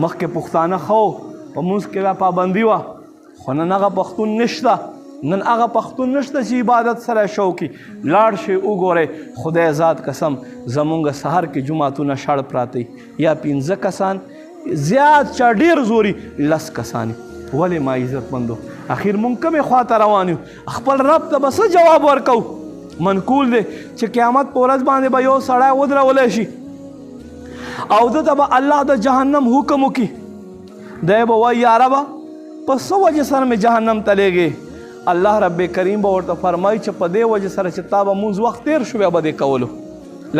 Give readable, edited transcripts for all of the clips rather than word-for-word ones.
مخکې پښتانه خو په مونځ کې دا پابندي وه خو نن هغه پښتون نشته نن هغه پښتون نشته چې عبادت سره شوقي لاړ شئ وګورئ خدای ذات قسم زمونږ سهار کې جوماتونه شړ پراته یا 15 کسان زیات چا ډېر زوري 10 کسان ولې ما عزتمندو اخر مونږ کومې خواته روان یو خپل رب ته به څه جواب ورکو منقول دی چې قیامت په ورځ باندې به یو سړی ودرولی شي او ده ته به الله د جهنم حکم وکړي دی به وایي یا ربه په څه وجې سره مې جهنم ته لیږې الله رب کریم به ورته فرمایي چې په دې وجې سره چې تا به مونځ وخت تېر شو بیا به دې کولو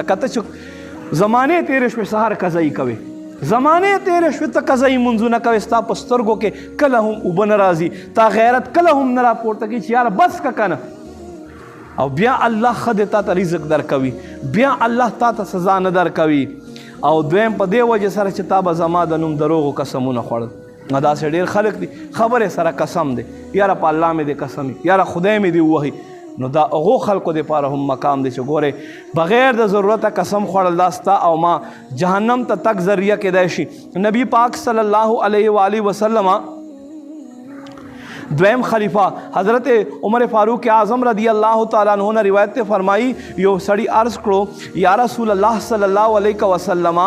لکه ته چې زمانې تېرې شوې سهار قضایي کوې زمانې تېرې شوې ته قضایي مونځونه کوې ستا په سترګو کې کله هم اوبه نه راځي تا غیرت کله هم نه راپورته کوي چې یاره بس که که نه او بیا الله ښه دی تا ته رزق درکوي بیا الله تا ته سزا نه درکوي او دویم په دې وجې سره چې تا به زما د نوم دروغو قسمونه خوړل نو داسې ډېر خلک دي خبرې سره قسم دی یاره په الله مې دې قسم یاره خدای مې دې ووهي نو دا هغو خلکو دپاره هم مقام دی چې ګورې بغیر د ضرورته قسم خوړل دا ستا او ما جهنم ته تک ذریعه کیدای شي نبی پاک صلی الله علیه و آله وسلم دویم خلیفہ حضرت عمر فاروق اعظم رضی اللہ تعالیٰ عنہ نے روایت فرمائی یو سڑی عرض کرو یا رسول اللہ صلی اللہ علیہ وسلم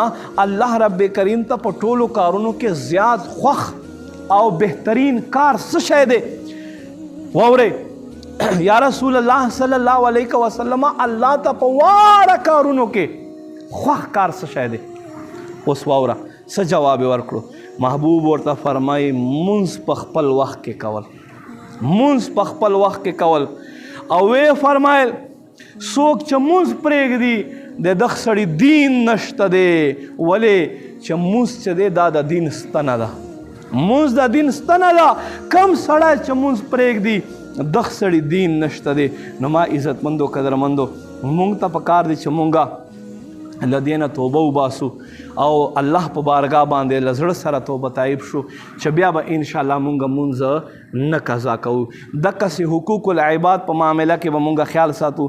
اللہ رب کریم ته په ټولو کارونو کې زیات خوښ او بهترین کار څه شی دی واورئ یا رسول الله صلی الله علیه وسلم الله ته په واړه کارونو کې خوښ کار څه شی دی اوس واوره څه جواب یې ورکړو محبوب ورته فرمایي مونځ په خپل وخت کې کول مونځ په خپل وخت کې کول او ویې فرمایل څوک چې مونځ پرېږدي د دغه سړي دین نشته دی ولې چې مونځ چې دی دا د دین ستنه ده مونځ د دین ستنه ده کم سړی چې مونځ پرېږدي دغه سړي دین نشته دی نو ما عزتمندو قدرمندو مونږ ته پکار دی چې مونږه له دې نه توبه وباسو او الله په بارګاه باندې له زړه سره توبه تایب شو چې بیا به انشاءالله مونږ مونځ نه قضا کوو دقسې حقوق العباد په معامله کې به مونږ خیال ساتو